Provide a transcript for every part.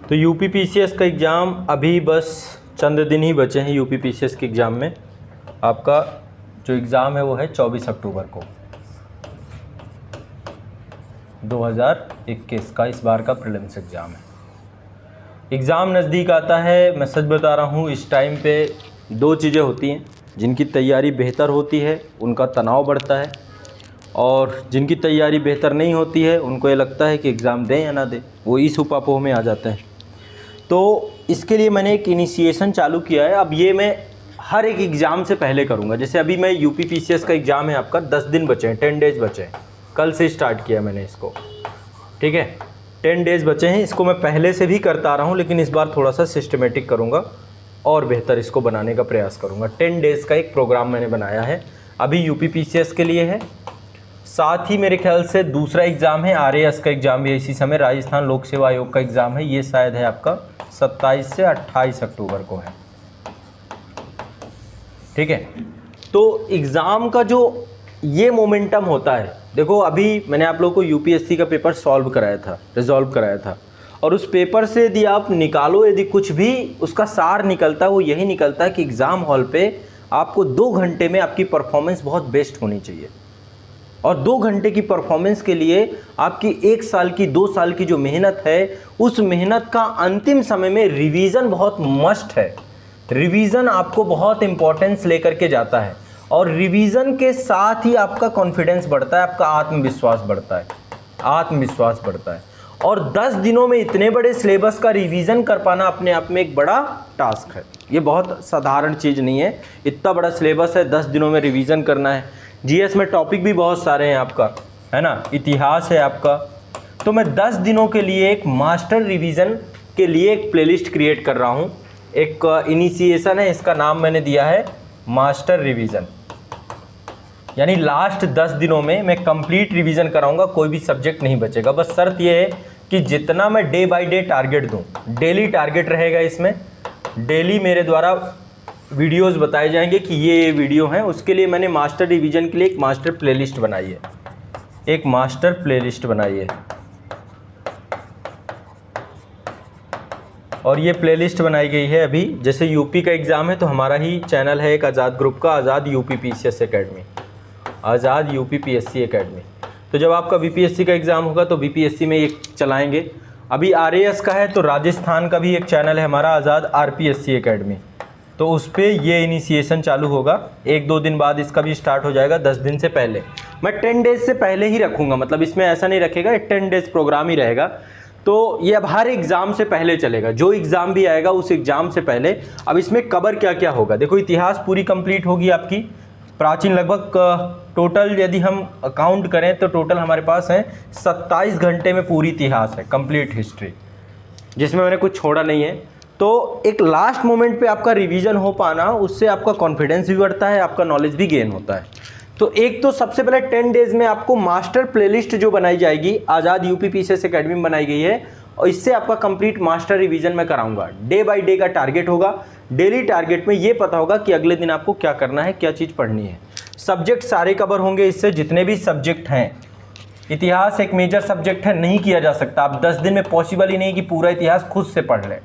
तो UP PCS का exam अभी बस चंद दिन ही बचे हैं। यूपी पीसीएस के एग्ज़ाम में आपका जो एग्ज़ाम है वो है 24 अक्टूबर को 2021 का इस बार का प्रीलिम्स एग्ज़ाम है। एग्ज़ाम नज़दीक आता है, मैं सच बता रहा हूँ, इस टाइम पे दो चीज़ें होती हैं। जिनकी तैयारी बेहतर होती है उनका तनाव बढ़ता है, और जिनकी तैयारी बेहतर नहीं होती है उनको ये लगता है कि एग्ज़ाम दें या ना दें, वो इस उपापोह में आ जाते हैं। तो इसके लिए मैंने एक इनिशिएशन चालू किया है। अब ये मैं हर एक एग्ज़ाम से पहले करूँगा। जैसे अभी मैं यूपी पीसीएस का एग्ज़ाम है आपका, 10 दिन बचे हैं, 10 डेज़ बचे हैं। कल से स्टार्ट किया मैंने इसको, ठीक है, 10 डेज़ बचे हैं। इसको मैं पहले से भी करता आ रहा हूँ, लेकिन इस बार थोड़ा सा सिस्टमेटिक करूँगा और बेहतर इसको बनाने का प्रयास करूँगा। 10 डेज़ का एक प्रोग्राम मैंने बनाया है, अभी यूपी पीसीएस के लिए है। साथ ही मेरे ख्याल से दूसरा एग्ज़ाम है आरएएस का एग्ज़ाम भी इसी समय, राजस्थान लोक सेवा आयोग का एग्ज़ाम है। ये शायद है आपका 27 से 28 अक्टूबर को है, ठीक है। तो एग्ज़ाम का जो ये मोमेंटम होता है, देखो अभी मैंने आप लोगों को यूपीएससी का पेपर सॉल्व कराया था, रिजॉल्व कराया था, और उस पेपर से यदि आप निकालो, यदि कुछ भी उसका सार निकलता है, वो यही निकलता है कि एग्ज़ाम हॉल पे आपको 2 घंटे में आपकी परफॉर्मेंस बहुत बेस्ट होनी चाहिए। और 2 घंटे की परफॉर्मेंस के लिए आपकी 1 साल की 2 साल की जो मेहनत है, उस मेहनत का अंतिम समय में रिवीजन बहुत मस्ट है। रिवीजन आपको बहुत इंपॉर्टेंस लेकर के जाता है, और रिवीजन के साथ ही आपका कॉन्फिडेंस बढ़ता है, आपका आत्मविश्वास बढ़ता है, आत्मविश्वास बढ़ता है। और 10 दिनों में इतने बड़े सिलेबस का रिवीजन कर पाना अपने आप में एक बड़ा टास्क है। ये बहुत साधारण चीज़ नहीं है। इतना बड़ा सिलेबस है, 10 दिनों में रिवीजन करना है। जीएस में टॉपिक भी बहुत सारे हैं आपका, है ना, इतिहास है आपका। तो मैं 10 दिनों के लिए एक मास्टर रिवीजन के लिए एक प्लेलिस्ट क्रिएट कर रहा हूँ। एक इनिशिएशन है, इसका नाम मैंने दिया है मास्टर रिवीजन। यानी लास्ट 10 दिनों में मैं कंप्लीट रिवीजन कराऊंगा, कोई भी सब्जेक्ट नहीं बचेगा। बस शर्त यह है कि जितना मैं डे बाय डे टारगेट दूं, डेली टारगेट रहेगा इसमें, डेली मेरे द्वारा वीडियोस बताए जाएंगे कि ये वीडियो हैं। उसके लिए मैंने मास्टर रिवीजन के लिए एक मास्टर प्लेलिस्ट बनाई है, एक मास्टर प्लेलिस्ट बनाई है। और ये प्लेलिस्ट बनाई गई है अभी, जैसे यूपी का एग्ज़ाम है तो हमारा ही चैनल है एक आज़ाद ग्रुप का, आज़ाद यूपी पीसीएस एकेडमी, आज़ाद यूपी पीएससी एकेडमी। तो जब आपका बीपीएससी का एग्ज़ाम होगा तो बीपीएससी में ये चलाएंगे। अभी आरएएस का है तो राजस्थान का भी एक चैनल है हमारा, आज़ाद आरपीएससी एकेडमी, तो उस पर ये इनिशिएशन चालू होगा। 1-2 दिन बाद इसका भी स्टार्ट हो जाएगा, 10 दिन से पहले। मैं 10 डेज़ से पहले ही रखूँगा, मतलब इसमें ऐसा नहीं रखेगा, 10 डेज़ प्रोग्राम ही रहेगा। तो ये अब हर एग्ज़ाम से पहले चलेगा, जो एग्ज़ाम भी आएगा उस एग्ज़ाम से पहले। अब इसमें कवर क्या क्या होगा, देखो इतिहास पूरी कंप्लीट होगी आपकी, प्राचीन लगभग टोटल यदि हम काउंट करें तो टोटल हमारे पास है 27 घंटे में पूरी इतिहास है, कंप्लीट हिस्ट्री, जिसमें मैंने कुछ छोड़ा नहीं है। तो एक लास्ट मोमेंट पे आपका रिवीजन हो पाना, उससे आपका कॉन्फिडेंस भी बढ़ता है, आपका नॉलेज भी गेन होता है। तो एक तो सबसे पहले 10 डेज़ में आपको मास्टर प्लेलिस्ट जो बनाई जाएगी, आज़ाद यूपी पीसीएस एकेडमी में बनाई गई है, और इससे आपका कंप्लीट मास्टर रिवीजन मैं कराऊंगा। डे बाय डे का टारगेट होगा। डेली टारगेट में ये पता होगा कि अगले दिन आपको क्या करना है, क्या चीज़ पढ़नी है। सब्जेक्ट सारे कवर होंगे इससे, जितने भी सब्जेक्ट हैं। इतिहास एक मेजर सब्जेक्ट है, नहीं किया जा सकता। आप 10 दिन में पॉसिबल ही नहीं कि पूरा इतिहास खुद से पढ़ लें,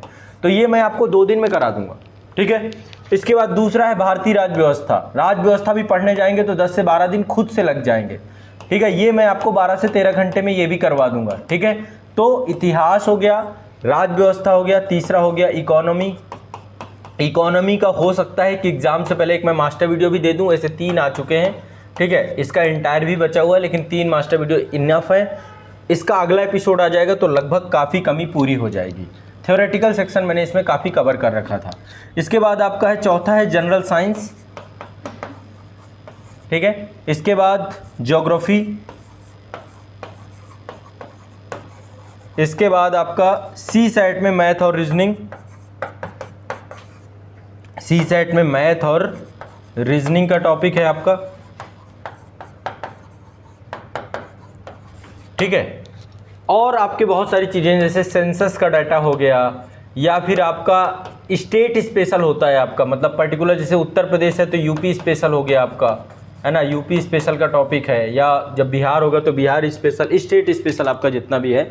तो ये मैं आपको 2 दिन में करा दूंगा, ठीक है। इसके बाद दूसरा है भारतीय राज्य व्यवस्था। राज्य व्यवस्था भी पढ़ने जाएंगे तो 10 से 12 दिन खुद से लग जाएंगे, ठीक है। ये मैं आपको 12 से 13 घंटे में ये भी करवा दूंगा, ठीक है। तो इतिहास हो गया, राज्य व्यवस्था हो गया, तीसरा हो गया इकोनॉमी। इकोनॉमी का हो सकता है कि एग्जाम से पहले एक मैं मास्टर वीडियो भी दे दूं, ऐसे 3 आ चुके हैं, ठीक है। इसका एंटायर भी बचा हुआ है, लेकिन 3 मास्टर वीडियो इनफ है। इसका अगला एपिसोड आ जाएगा तो लगभग काफ़ी कमी पूरी हो जाएगी। थ्योरेटिकल सेक्शन मैंने इसमें काफ़ी कवर कर रखा था। इसके बाद आपका है चौथा है जनरल साइंस, ठीक है। इसके बाद ज्योग्राफी, इसके बाद आपका सी सेट में मैथ और रीजनिंग, सी सेट में मैथ और रीजनिंग का टॉपिक है आपका, ठीक है। और आपके बहुत सारी चीज़ें जैसे सेंसस का डाटा हो गया, या फिर आपका स्टेट स्पेशल होता है आपका, मतलब पर्टिकुलर जैसे उत्तर प्रदेश है तो यूपी स्पेशल हो गया आपका, है ना, यूपी स्पेशल का टॉपिक है। या जब बिहार होगा तो बिहार स्पेशल, स्टेट स्पेशल आपका जितना भी है।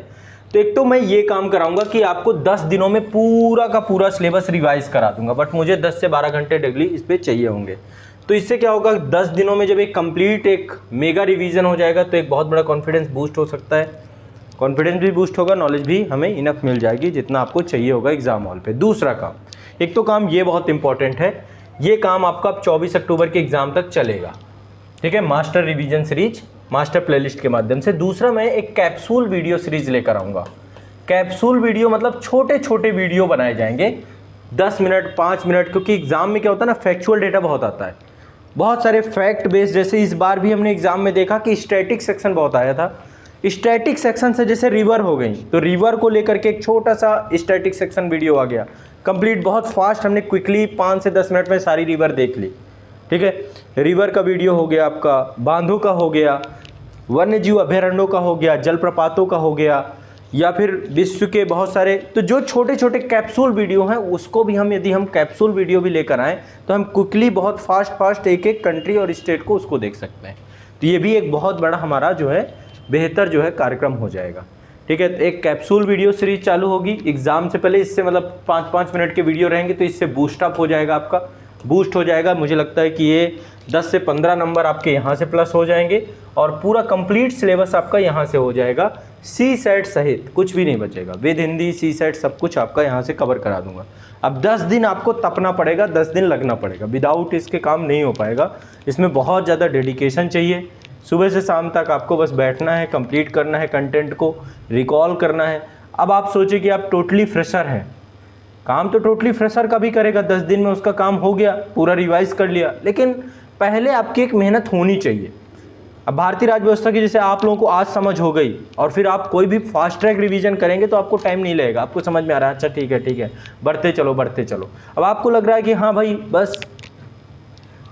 तो एक तो मैं ये काम कराऊंगा कि आपको 10 दिनों में पूरा का पूरा सिलेबस रिवाइज करा दूंगा, बट मुझे 10 से 12 घंटे डेली इस पर चाहिए होंगे। तो इससे क्या होगा, 10 दिनों में जब एक कंप्लीट एक मेगा रिवीजन हो जाएगा तो एक बहुत बड़ा कॉन्फिडेंस बूस्ट हो सकता है। कॉन्फिडेंस भी बूस्ट होगा, नॉलेज भी हमें इनफ मिल जाएगी जितना आपको चाहिए होगा एग्जाम हॉल पे। दूसरा काम, एक तो काम ये बहुत इंपॉर्टेंट है, ये काम आपका अब 24 अक्टूबर के एग्जाम तक चलेगा, ठीक है, master revision series master playlist के माध्यम से। दूसरा, मैं एक कैप्सूल वीडियो सीरीज लेकर आऊँगा। कैप्सूल वीडियो मतलब छोटे छोटे वीडियो बनाए जाएंगे, 10 मिनट 5 मिनट, क्योंकि एग्जाम में क्या होता है ना, फैक्चुअल डेटा बहुत आता है, बहुत सारे फैक्ट बेस्ड। जैसे इस बार भी हमने एग्जाम में देखा कि स्टैटिक सेक्शन बहुत आया था। स्टैटिक सेक्शन से जैसे रिवर हो गई, तो रिवर को लेकर के एक छोटा सा स्टैटिक सेक्शन वीडियो आ गया कंप्लीट, बहुत फास्ट, हमने क्विकली 5 से 10 मिनट में सारी रिवर देख ली, ठीक है। रिवर का वीडियो हो गया, आपका बांधों का हो गया, वन्य जीव अभयारण्यों का हो गया, जलप्रपातों का हो गया, या फिर विश्व के बहुत सारे। तो जो छोटे छोटे कैप्सूल वीडियो हैं उसको भी हम, यदि हम कैप्सूल वीडियो भी लेकर आएँ तो हम क्विकली बहुत फास्ट एक एक कंट्री और स्टेट को उसको देख सकते हैं। तो ये भी एक बहुत बड़ा हमारा जो है बेहतर जो है कार्यक्रम हो जाएगा, ठीक है। तो एक कैप्सूल वीडियो सीरीज चालू होगी एग्जाम से पहले, इससे मतलब 5-5 मिनट के वीडियो रहेंगे, तो इससे बूस्टअप हो जाएगा, आपका बूस्ट हो जाएगा। मुझे लगता है कि ये 10 से 15 नंबर आपके यहाँ से प्लस हो जाएंगे और पूरा कंप्लीट सिलेबस आपका यहाँ से हो जाएगा, सी सेट सहित कुछ भी नहीं बचेगा, विद हिंदी सी सेट सब कुछ आपका यहाँ से कवर करा दूंगा। अब 10 दिन आपको तपना पड़ेगा, 10 दिन लगना पड़ेगा, विदाउट इसके काम नहीं हो पाएगा। इसमें बहुत ज़्यादा डेडिकेशन चाहिए, सुबह से शाम तक आपको बस बैठना है, कंप्लीट करना है, कंटेंट को रिकॉल करना है। अब आप सोचिए कि आप टोटली फ्रेशर हैं, काम तो टोटली फ्रेशर का भी करेगा, 10 दिन में उसका काम हो गया, पूरा रिवाइज कर लिया, लेकिन पहले आपकी एक मेहनत होनी चाहिए। अब भारतीय राज्य व्यवस्था की जैसे आप लोगों को आज समझ हो गई और फिर आप कोई भी फास्ट ट्रैक रिवीजन करेंगे तो आपको टाइम नहीं लगेगा, आपको समझ में आ रहा है, अच्छा ठीक है बढ़ते चलो। अब आपको लग रहा है कि हाँ भाई बस,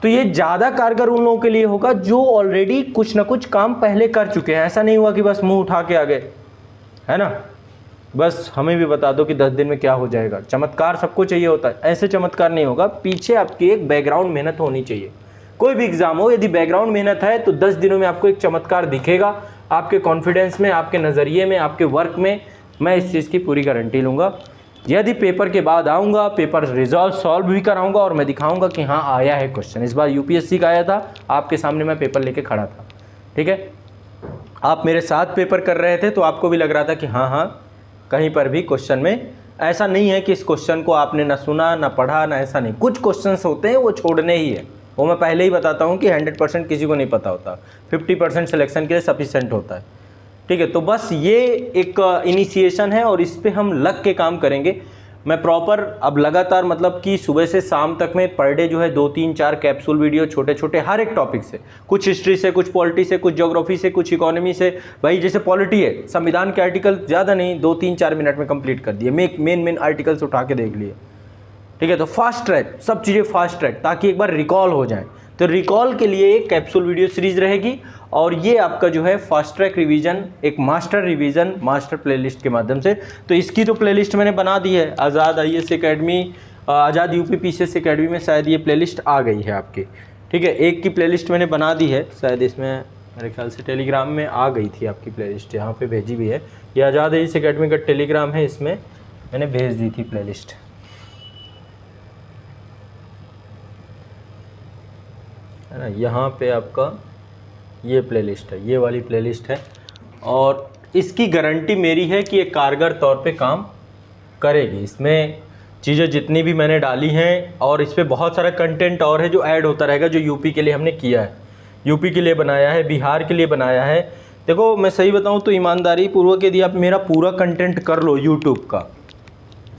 तो ये ज़्यादा कारगर उन लोगों के लिए होगा जो ऑलरेडी कुछ ना कुछ काम पहले कर चुके हैं। ऐसा नहीं हुआ कि बस मुंह उठा के आ गए, है ना, बस हमें भी बता दो कि 10 दिन में क्या हो जाएगा। चमत्कार सबको चाहिए होता है, ऐसे चमत्कार नहीं होगा, पीछे आपकी एक बैकग्राउंड मेहनत होनी चाहिए। कोई भी एग्जाम हो, यदि बैकग्राउंड मेहनत है तो 10 दिनों में आपको एक चमत्कार दिखेगा, आपके कॉन्फिडेंस में, आपके नज़रिए में, आपके वर्क में। मैं इस चीज़ की पूरी गारंटी लूँगा। यदि पेपर के बाद आऊँगा, पेपर सॉल्व भी कराऊँगा और मैं दिखाऊँगा कि हाँ आया है क्वेश्चन। इस बार यूपीएससी का आया था, आपके सामने मैं पेपर लेके खड़ा था, ठीक है। आप मेरे साथ पेपर कर रहे थे तो आपको भी लग रहा था कि हाँ कहीं पर भी क्वेश्चन में ऐसा नहीं है कि इस क्वेश्चन को आपने ना सुना ना पढ़ा ना, ऐसा नहीं। कुछ क्वेश्चंस होते हैं वो छोड़ने ही है, वो मैं पहले ही बताता हूँ कि 100% किसी को नहीं पता होता, 50% सिलेक्शन के लिए सफिशेंट होता है, ठीक है। तो बस ये एक इनिशिएशन है और इस पे हम लग के काम करेंगे। मैं प्रॉपर अब लगातार मतलब कि सुबह से शाम तक में पर डे जो है 2-3-4 कैप्सूल वीडियो छोटे छोटे हर एक टॉपिक से, कुछ हिस्ट्री से, कुछ पॉलिटी से, कुछ ज्योग्राफी से, कुछ इकोनॉमी से। भाई जैसे पॉलिटी है, संविधान के आर्टिकल ज़्यादा नहीं, 2-3-4 मिनट में कंप्लीट कर दिए, मेन आर्टिकल्स उठा के देख लिए, ठीक है। तो फास्ट ट्रैक, सब चीज़ें फास्ट ट्रैक, ताकि एक बार रिकॉल हो जाए। तो रिकॉल के लिए एक कैप्सूल वीडियो सीरीज रहेगी और ये आपका जो है फास्ट ट्रैक रिवीजन, एक मास्टर रिवीजन मास्टर प्लेलिस्ट के माध्यम से। तो इसकी तो प्लेलिस्ट मैंने बना दी है, आज़ाद IAS एकेडमी, आज़ाद UP PCS एकेडमी में शायद ये प्लेलिस्ट आ गई है आपकी, ठीक है। एक की प्लेलिस्ट मैंने बना दी है, शायद इसमें मेरे ख्याल से टेलीग्राम में आ गई थी आपकी प्लेलिस्ट, यहाँ पे भेजी भी है। ये आज़ाद IAS एकेडमी का टेलीग्राम है, इसमें मैंने भेज दी थी प्लेलिस्ट, है ना। यहाँ पे आपका ये प्लेलिस्ट है, ये वाली प्लेलिस्ट है और इसकी गारंटी मेरी है कि ये कारगर तौर पे काम करेगी। इसमें चीज़ें जितनी भी मैंने डाली हैं और इस पर बहुत सारा कंटेंट और है जो ऐड होता रहेगा, जो यूपी के लिए हमने किया है, यूपी के लिए बनाया है, बिहार के लिए बनाया है। देखो मैं सही बताऊं तो ईमानदारी पूर्वक यदि आप मेरा पूरा कंटेंट कर लो यूट्यूब का,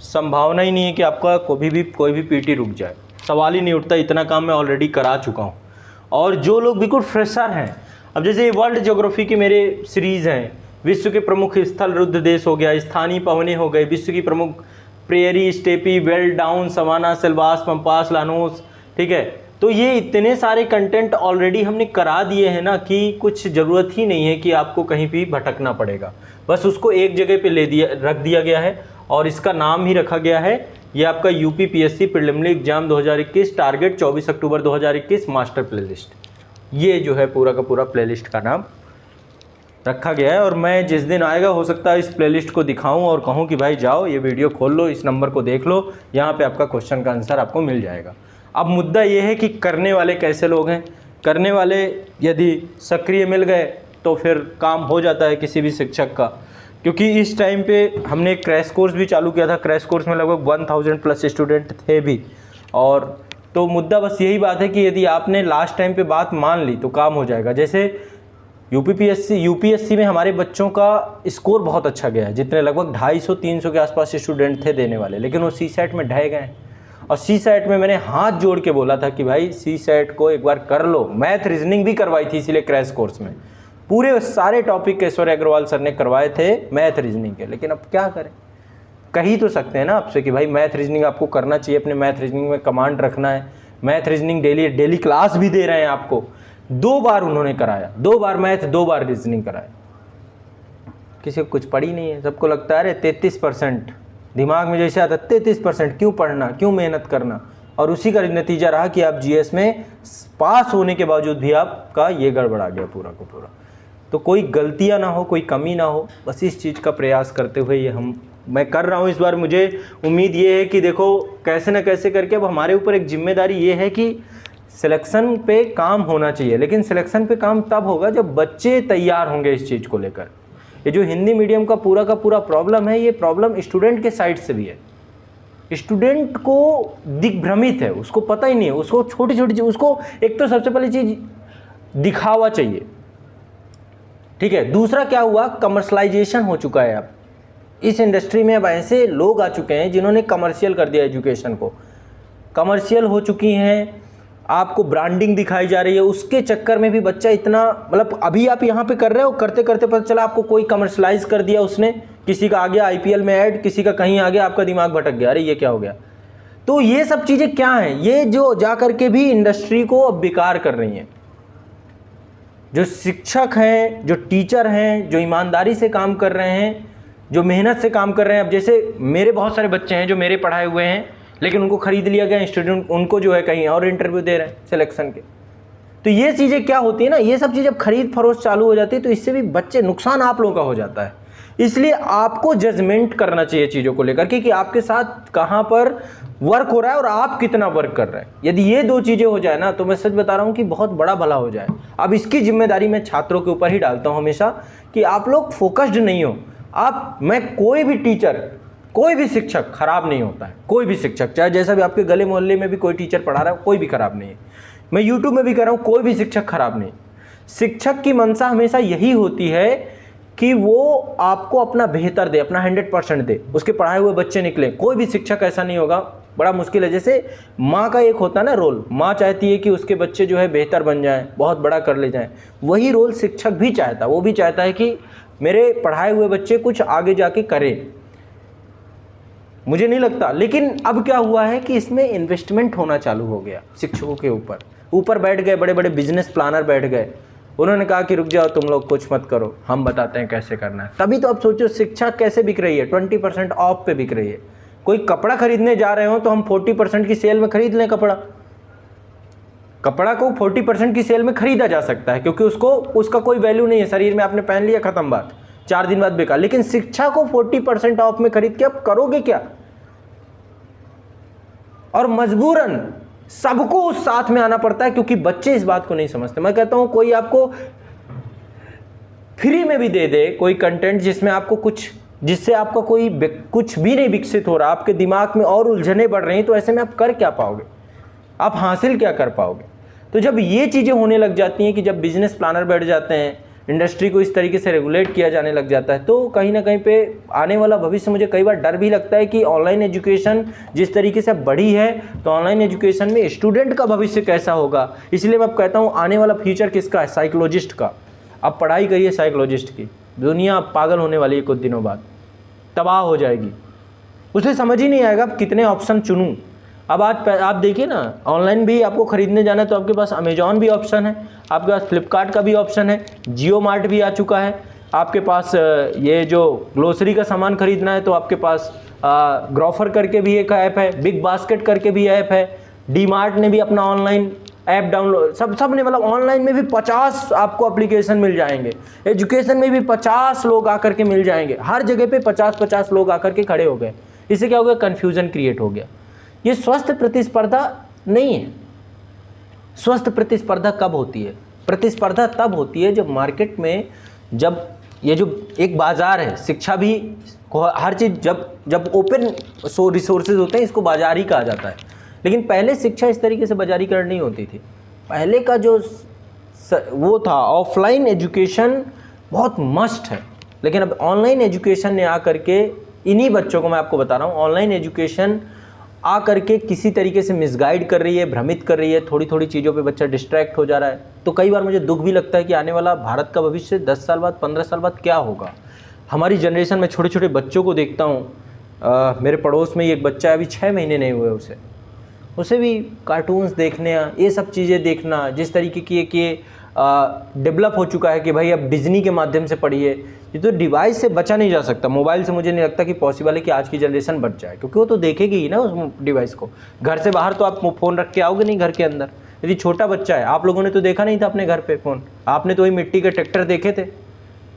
संभावना ही नहीं है कि आपका कोई भी पीटी रुक जाए, सवाल ही नहीं उठता। इतना काम मैं ऑलरेडी करा चुका हूँ। और जो लोग बिल्कुल फ्रेशर हैं, अब जैसे वर्ल्ड ज्योग्राफी के मेरे सीरीज़ हैं, विश्व के प्रमुख स्थल रुद्र देश हो गया, स्थानीय पवनें हो गए, विश्व की प्रमुख prairie, steppe, veld down, savanna, selvas, pampas, llanos, ठीक है। तो ये इतने सारे कंटेंट ऑलरेडी हमने करा दिए हैं ना कि कुछ ज़रूरत ही नहीं है कि आपको कहीं भी भटकना पड़ेगा, बस उसको एक जगह पे रख दिया गया है और इसका नाम ही रखा गया है, ये आपका UP PSC preliminary exam 2021 target 24 अक्टूबर 2021 मास्टर प्लेलिस्ट। ये जो है पूरा का पूरा प्लेलिस्ट का नाम रखा गया है। और मैं जिस दिन आएगा हो सकता है इस प्लेलिस्ट को दिखाऊं और कहूं कि भाई जाओ ये वीडियो खोल लो, इस नंबर को देख लो, यहाँ पे आपका क्वेश्चन का आंसर आपको मिल जाएगा। अब मुद्दा ये है कि करने वाले कैसे लोग हैं। करने वाले यदि सक्रिय मिल गए तो फिर काम हो जाता है किसी भी शिक्षक का, क्योंकि इस टाइम पे हमने एक क्रैश कोर्स भी चालू किया था। क्रैश कोर्स में लगभग 1000+ स्टूडेंट थे भी। और तो मुद्दा बस यही बात है कि यदि आपने लास्ट टाइम पे बात मान ली तो काम हो जाएगा। जैसे यूपीएससी में हमारे बच्चों का स्कोर बहुत अच्छा गया है, जितने लगभग 250-300 के आसपास स्टूडेंट थे देने वाले, लेकिन वो CSAT में ढह गए। और CSAT में मैंने हाथ जोड़ के बोला था कि भाई CSAT को एक बार कर लो। मैथ रीजनिंग भी करवाई थी इसीलिए क्रैश कोर्स में, पूरे सारे टॉपिक ऐश्वर्य अग्रवाल सर ने करवाए थे मैथ रीजनिंग के। लेकिन अब क्या करें, कह ही तो सकते हैं ना आपसे कि भाई मैथ रीजनिंग आपको करना चाहिए, अपने मैथ रीजनिंग में कमांड रखना है। मैथ रीजनिंग डेली क्लास भी दे रहे हैं आपको। 2 बार उन्होंने कराया, 2 बार मैथ 2 बार रीजनिंग कराया। किसी को कुछ पड़ी नहीं है, सबको लगता है अरे 33% दिमाग में जैसे आता 33%, क्यों पढ़ना, क्यों मेहनत करना। और उसी का नतीजा रहा कि आप GS में पास होने के बावजूद भी आपका ये गड़बड़ा गया पूरा का पूरा। तो कोई गलतियां ना हो, कोई कमी ना हो, बस इस चीज़ का प्रयास करते हुए ये मैं कर रहा हूँ इस बार। मुझे उम्मीद ये है कि देखो कैसे न कैसे करके अब हमारे ऊपर एक जिम्मेदारी ये है कि सिलेक्शन पे काम होना चाहिए। लेकिन सिलेक्शन पे काम तब होगा जब बच्चे तैयार होंगे इस चीज़ को लेकर। ये जो हिंदी मीडियम का पूरा प्रॉब्लम है, ये प्रॉब्लम स्टूडेंट के साइड से भी है। स्टूडेंट को दिग्भ्रमित है, उसको पता ही नहीं है, उसको छोटी छोटी चीज़, उसको एक तो सबसे पहली चीज़ दिखावा चाहिए, ठीक है। दूसरा क्या हुआ, कमर्शलाइजेशन हो चुका है। अब इस इंडस्ट्री में अब ऐसे लोग आ चुके हैं जिन्होंने कमर्शियल कर दिया एजुकेशन को। कमर्शियल हो चुकी हैं, आपको ब्रांडिंग दिखाई जा रही है, उसके चक्कर में भी बच्चा इतना, मतलब अभी आप यहाँ पे कर रहे हो, करते करते पता चला आपको कोई कमर्शलाइज कर दिया उसने, किसी का आ गया IPL में ऐड, किसी का कहीं आ गया, आपका दिमाग भटक गया, अरे ये क्या हो गया। तो ये सब चीज़ें क्या हैं, ये जो जा करके भी इंडस्ट्री को अब बेकार कर रही हैं। जो शिक्षक हैं, जो टीचर हैं, जो ईमानदारी से काम कर रहे हैं, जो मेहनत से काम कर रहे हैं। अब जैसे मेरे बहुत सारे बच्चे हैं जो मेरे पढ़ाए हुए हैं, लेकिन उनको खरीद लिया गया इंस्टीट्यूट, उनको जो है कहीं और इंटरव्यू दे रहे हैं सिलेक्शन के। तो ये चीज़ें क्या होती है ना, ये सब चीज़ जब खरीद फरोख्त चालू हो जाती है तो इससे भी बच्चे, नुकसान आप लोगों का हो जाता है। इसलिए आपको जजमेंट करना चाहिए चीज़ों को लेकर कि आपके साथ कहाँ पर वर्क हो रहा है और आप कितना वर्क कर रहे हैं। यदि ये 2 चीज़ें हो जाए ना तो मैं सच बता रहा हूँ कि बहुत बड़ा भला हो जाए। अब इसकी जिम्मेदारी मैं छात्रों के ऊपर ही डालता हूँ हमेशा कि आप लोग फोकस्ड नहीं हो। मैं कोई भी टीचर, कोई भी शिक्षक खराब नहीं होता है, कोई भी शिक्षक, चाहे जैसा भी आपके गले मोहल्ले में भी कोई टीचर पढ़ा रहा है, कोई भी खराब नहीं है। मैं YouTube में भी कर रहा हूँ, कोई भी शिक्षक खराब नहीं। शिक्षक की मंशा हमेशा यही होती है कि वो आपको अपना बेहतर दे, अपना 100% दे, उसके पढ़ाए हुए बच्चे निकले। कोई भी शिक्षक ऐसा नहीं होगा, बड़ा मुश्किल है। जैसे माँ का एक होता है ना रोल, माँ चाहती है कि उसके बच्चे जो है बेहतर बन जाएं, बहुत बड़ा कर ले जाएं, वही रोल शिक्षक भी चाहता है। वो भी चाहता है कि मेरे पढ़ाए हुए बच्चे कुछ आगे जाके करें। मुझे नहीं लगता, लेकिन अब क्या हुआ है कि इसमें इन्वेस्टमेंट होना चालू हो गया शिक्षकों के ऊपर बैठ गए बड़े बड़े बिजनेस प्लानर बैठ गए। उन्होंने कहा कि रुक जाओ तुम लोग, कुछ मत करो, हम बताते हैं कैसे करना है। तभी तो अब सोचो शिक्षा कैसे बिक रही है, 20% ऑफ पे बिक रही है। कोई कपड़ा खरीदने जा रहे हो तो हम 40% की सेल में खरीद लें कपड़ा को 40% की सेल में खरीदा जा सकता है, क्योंकि उसका कोई वैल्यू नहीं है, शरीर में आपने पहन लिया, खत्म बात, 4 दिन बाद बेकार। लेकिन शिक्षा को 40% ऑफ में खरीद के अब करोगे क्या। और मजबूरन सबको उस साथ में आना पड़ता है, क्योंकि बच्चे इस बात को नहीं समझते। मैं कहता हूं कोई आपको फ्री में भी दे दे कोई कंटेंट जिससे आपका कोई कुछ भी नहीं विकसित हो रहा, आपके दिमाग में और उलझने बढ़ रही हैं, तो ऐसे में आप कर क्या पाओगे, आप हासिल क्या कर पाओगे। तो जब ये चीज़ें होने लग जाती हैं कि जब बिजनेस प्लानर बैठ जाते हैं, इंडस्ट्री को इस तरीके से रेगुलेट किया जाने लग जाता है, तो कहीं ना कहीं पे आने वाला भविष्य, मुझे कई बार डर भी लगता है कि ऑनलाइन एजुकेशन जिस तरीके से बढ़ी है, तो ऑनलाइन एजुकेशन में स्टूडेंट का भविष्य कैसा होगा। इसलिए मैं कहता हूँ आने वाला फ्यूचर किसका है, साइकोलॉजिस्ट का। अब पढ़ाई करिए साइकोलॉजिस्ट की, दुनिया पागल होने वाली है, कुछ दिनों बाद तबाह हो जाएगी। उसे समझ ही नहीं आएगा अब कितने ऑप्शन चुनूँ। अब आज आप देखिए ना, ऑनलाइन भी आपको ख़रीदने जाना है तो आपके पास अमेजॉन भी ऑप्शन है, आपके पास फ्लिपकार्ट का भी ऑप्शन है, जियो मार्ट भी आ चुका है, आपके पास ये जो ग्लोसरी का सामान खरीदना है तो आपके पास ग्रोफर करके भी एक ऐप है, बिग बास्केट करके भी ऐप है, डी मार्ट ने भी अपना ऑनलाइन ऐप डाउनलोड सब ने, मतलब ऑनलाइन में भी 50 आपको एप्लीकेशन मिल जाएंगे, एजुकेशन में भी 50 लोग आकर के मिल जाएंगे, हर जगह पे 50-50 लोग आकर के खड़े हो गए। इससे क्या हो गया, कन्फ्यूजन क्रिएट हो गया। ये स्वस्थ प्रतिस्पर्धा नहीं है। स्वस्थ प्रतिस्पर्धा कब होती है? प्रतिस्पर्धा तब होती है जब मार्केट में, जब ये जो एक बाजार है, शिक्षा भी हर चीज़ जब ओपन रिसोर्सेज होते हैं, इसको बाजार ही कहा जाता है। लेकिन पहले शिक्षा इस तरीके से बाजारीकरण नहीं होती थी। पहले का जो वो था, ऑफलाइन एजुकेशन बहुत मस्ट है। लेकिन अब ऑनलाइन एजुकेशन ने आकर के इन्हीं बच्चों को, मैं आपको बता रहा हूँ, ऑनलाइन एजुकेशन आकर के किसी तरीके से मिसगाइड कर रही है, भ्रमित कर रही है। थोड़ी थोड़ी चीज़ों पे बच्चा डिस्ट्रैक्ट हो जा रहा है। तो कई बार मुझे दुख भी लगता है कि आने वाला भारत का भविष्य 10 साल बाद, 15 साल बाद क्या होगा। हमारी जनरेशन में छोटे छोटे बच्चों को देखता हूँ। मेरे पड़ोस में ही एक बच्चा है, अभी 6 महीने नहीं हुए उसे भी कार्टून्स देखने, ये सब चीज़ें देखना, जिस तरीके की कि डेवलप हो चुका है कि भाई अब डिज्नी के माध्यम से पढ़िए। ये तो डिवाइस से बचा नहीं जा सकता। मोबाइल से मुझे नहीं लगता कि पॉसिबल है कि आज की जनरेशन बच जाए, क्योंकि वो तो देखेगी ही ना उस डिवाइस को। घर से बाहर तो आप फ़ोन रख के आओगे नहीं घर के अंदर। यदि छोटा बच्चा है, आप लोगों ने तो देखा नहीं था अपने घर पे फ़ोन, आपने तो वही मिट्टी के ट्रैक्टर देखे थे,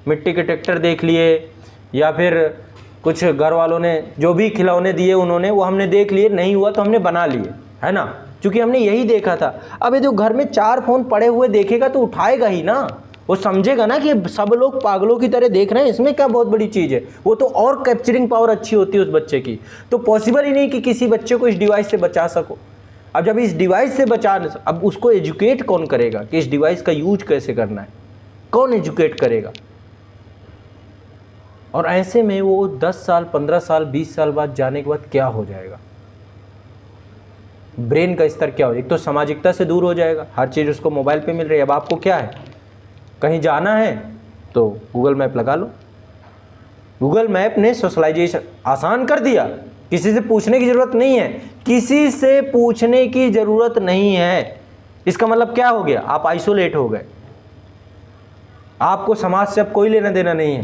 मिट्टी के ट्रैक्टर देख लिए, या फिर कुछ घर वालों ने जो भी खिलौने दिए उन्होंने, वो हमने देख लिए, नहीं हुआ तो हमने बना लिए, है ना, क्योंकि हमने यही देखा था। अब यदि घर में 4 फ़ोन पड़े हुए देखेगा तो उठाएगा ही ना, वो समझेगा ना कि सब लोग पागलों की तरह देख रहे हैं, इसमें क्या बहुत बड़ी चीज़ है। वो तो और कैप्चरिंग पावर अच्छी होती है उस बच्चे की। तो पॉसिबल ही नहीं कि किसी बच्चे को इस डिवाइस से बचा सको। अब जब इस डिवाइस से बचा, अब उसको एजुकेट कौन करेगा कि इस डिवाइस का यूज कैसे करना है, कौन एजुकेट करेगा। और ऐसे में वो 10 साल, 15 साल, 20 साल बाद जाने के बाद क्या हो जाएगा, ब्रेन का स्तर क्या हो, एक तो सामाजिकता से दूर हो जाएगा, हर चीज़ उसको मोबाइल पे मिल रही है। अब आपको क्या है, कहीं जाना है तो गूगल मैप लगा लो। गूगल मैप ने सोशलाइजेशन आसान कर दिया, किसी से पूछने की ज़रूरत नहीं है, किसी से पूछने की ज़रूरत नहीं है। इसका मतलब क्या हो गया, आप आइसोलेट हो गए, आपको समाज से अब कोई लेना देना नहीं है।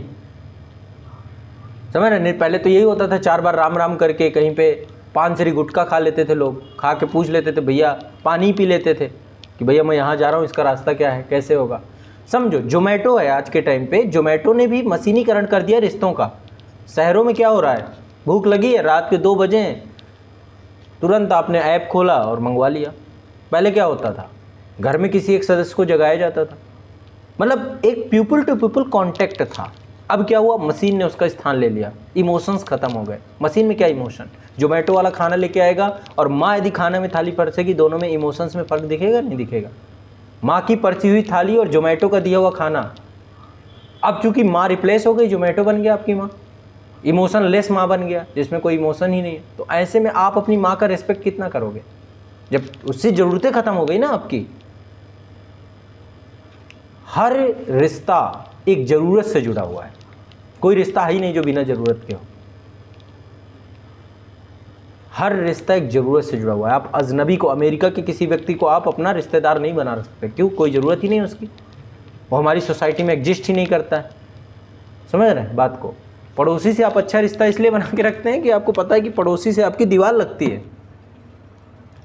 समझ रहे, पहले तो यही होता था, 4 बार राम राम करके कहीं पे पान सरी गुटखा खा लेते थे लोग, खा के पूछ लेते थे भैया, पानी पी लेते थे कि भैया मैं यहाँ जा रहा हूँ, इसका रास्ता क्या है, कैसे होगा। समझो, जोमेटो है आज के टाइम पे, जोमेटो ने भी मशीनीकरण कर दिया रिश्तों का। शहरों में क्या हो रहा है, भूख लगी है, रात के 2 बजे हैं, तुरंत आपने ऐप खोला और मंगवा लिया। पहले क्या होता था, घर में किसी एक सदस्य को जगाया जाता था, मतलब एक पीपल टू पीपल कांटेक्ट था। अब क्या हुआ, मशीन ने उसका स्थान ले लिया, इमोशंस खत्म हो गए। मशीन में क्या इमोशन, जोमेटो वाला खाना लेके आएगा और माँ यदि खाना में थाली परसेगी, दोनों में इमोशंस में फ़र्क दिखेगा नहीं दिखेगा। माँ की परसी हुई थाली और जोमेटो का दिया हुआ खाना, अब चूंकि माँ रिप्लेस हो गई, जोमेटो बन गया आपकी माँ, इमोशन लेस माँ बन गया जिसमें कोई इमोशन ही नहीं है। तो ऐसे में आप अपनी माँ का रिस्पेक्ट कितना करोगे, जब उससे ज़रूरतें ख़त्म हो गई ना आपकी। हर रिश्ता एक ज़रूरत से जुड़ा हुआ है, कोई रिश्ता ही नहीं जो बिना ज़रूरत के हो। हर रिश्ता एक ज़रूरत से जुड़ा हुआ है। आप अजनबी को, अमेरिका के किसी व्यक्ति को आप अपना रिश्तेदार नहीं बना सकते, क्यों, कोई ज़रूरत ही नहीं है उसकी, वो हमारी सोसाइटी में एग्जिस्ट ही नहीं करता है। समझ रहे हैं बात को। पड़ोसी से आप अच्छा रिश्ता इसलिए बना के रखते हैं कि आपको पता है कि पड़ोसी से आपकी दीवार लगती है,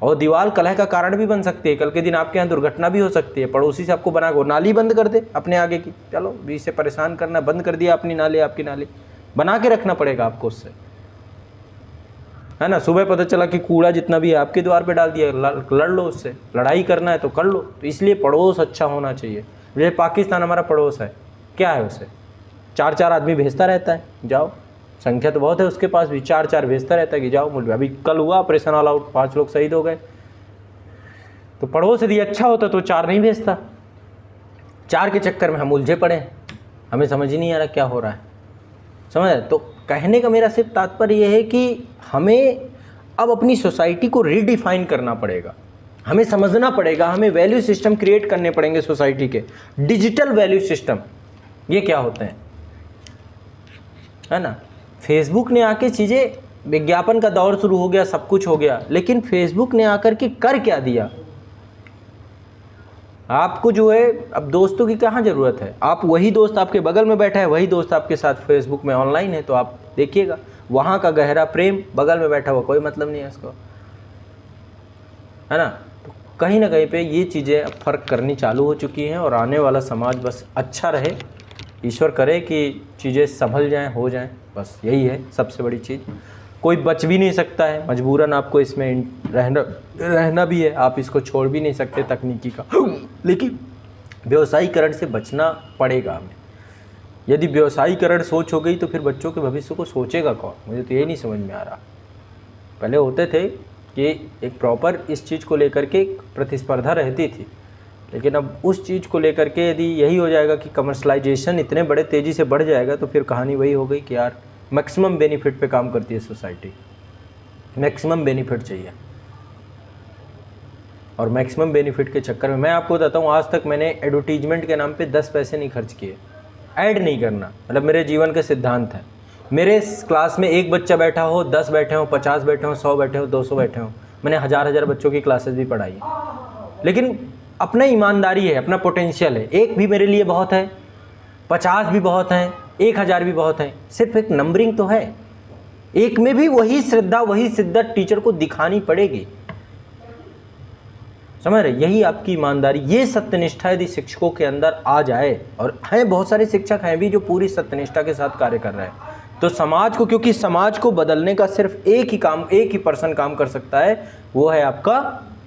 और दीवार कलह का कारण भी बन सकती है, कल के दिन आपके यहाँ दुर्घटना भी हो सकती है। पड़ोसी से आपको बना के नाली बंद कर दे अपने आगे की, चलो बीच से परेशान करना बंद कर दिया, अपनी नाली, आपकी नाली बना के रखना पड़ेगा आपको उससे, है ना। सुबह पता चला कि कूड़ा जितना भी है आपके द्वार पे डाल दिया, लड़ लो उससे, लड़ाई करना है तो कर लो। तो इसलिए पड़ोस अच्छा होना चाहिए। जैसे पाकिस्तान हमारा पड़ोस है, क्या है उसे 4-4 आदमी भेजता रहता है, जाओ, संख्या तो बहुत है उसके पास भी, 4-4 भेजता रहता है कि जाओ मुल्क। अभी कल हुआ ऑपरेशन ऑल आउट, 5 लोग शहीद हो गए। तो पड़ोस यदि अच्छा होता तो 4 नहीं भेजता। 4 के चक्कर में हम उलझे पड़े हैं, हमें समझ ही नहीं आ रहा क्या हो रहा है, समझ। तो कहने का मेरा सिर्फ तात्पर्य यह है कि हमें अब अपनी सोसाइटी को रीडिफाइन करना पड़ेगा, हमें समझना पड़ेगा, हमें वैल्यू सिस्टम क्रिएट करने पड़ेंगे सोसाइटी के, डिजिटल वैल्यू सिस्टम। ये क्या होते हैं, है ना। फेसबुक ने आके चीज़ें, विज्ञापन का दौर शुरू हो गया, सब कुछ हो गया, लेकिन फेसबुक ने आकर के कर क्या दिया आपको, जो है अब दोस्तों की कहाँ ज़रूरत है। आप वही दोस्त आपके बगल में बैठा है, वही दोस्त आपके साथ फेसबुक में ऑनलाइन है, तो आप देखिएगा वहाँ का गहरा प्रेम, बगल में बैठा हुआ कोई मतलब नहीं है इसको, है ना। तो कहीं ना कहीं पे ये चीज़ें अब फ़र्क करनी चालू हो चुकी हैं और आने वाला समाज बस अच्छा रहे, ईश्वर करे कि चीज़ें संभल जाएं, हो जाएं, बस यही है सबसे बड़ी चीज़। कोई बच भी नहीं सकता है, मजबूरन आपको इसमें रहना भी है, आप इसको छोड़ भी नहीं सकते तकनीकी का, लेकिन व्यवसायीकरण से बचना पड़ेगा हमें। यदि व्यवसायीकरण सोच हो गई तो फिर बच्चों के भविष्य को सोचेगा कौन? मुझे तो ये नहीं समझ में आ रहा। पहले होते थे कि एक प्रॉपर इस चीज़ को लेकर के प्रतिस्पर्धा रहती थी, लेकिन अब उस चीज़ को लेकर के यदि यही हो जाएगा कि कमर्शलाइजेशन इतने बड़े तेज़ी से बढ़ जाएगा तो फिर कहानी वही हो गई कि यार मैक्सिमम बेनिफिट पे काम करती है सोसाइटी, मैक्सिमम बेनिफिट चाहिए, और मैक्सिमम बेनिफिट के चक्कर में मैं आपको बताता हूँ, आज तक मैंने एडवर्टीजमेंट के नाम पे 10 पैसे नहीं खर्च किए। ऐड नहीं करना मतलब मेरे जीवन का सिद्धांत है। मेरे क्लास में एक बच्चा बैठा हो, 10 बैठे हो, 50 बैठे हो, 100 बैठे हो, 200 बैठे हो, मैंने हज़ार बच्चों की क्लासेस भी पढ़ाई है, लेकिन अपना ईमानदारी है, अपना पोटेंशियल है। एक भी मेरे लिए बहुत है, 50 भी बहुत हैं, 1000 भी बहुत हैं, सिर्फ एक नंबरिंग तो है। एक में भी वही श्रद्धा, वही शिद्दत टीचर को दिखानी पड़ेगी, समझ रहे? यही आपकी ईमानदारी, ये सत्यनिष्ठा यदि शिक्षकों के अंदर आ जाए, और हैं बहुत सारे शिक्षक हैं भी जो पूरी सत्यनिष्ठा के साथ कार्य कर रहे हैं, तो समाज को, क्योंकि समाज को बदलने का सिर्फ एक ही पर्सन काम कर सकता है, वो है आपका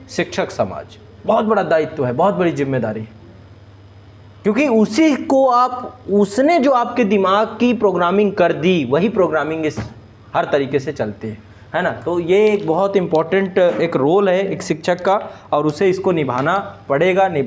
शिक्षक समाज। बहुत बड़ा दायित्व है, बहुत बड़ी जिम्मेदारी है, क्योंकि उसी को उसने जो आपके दिमाग की प्रोग्रामिंग कर दी, वही प्रोग्रामिंग इस हर तरीके से चलती है ना। तो ये एक बहुत इम्पोर्टेंट एक रोल है एक शिक्षक का, और उसे इसको निभाना पड़ेगा।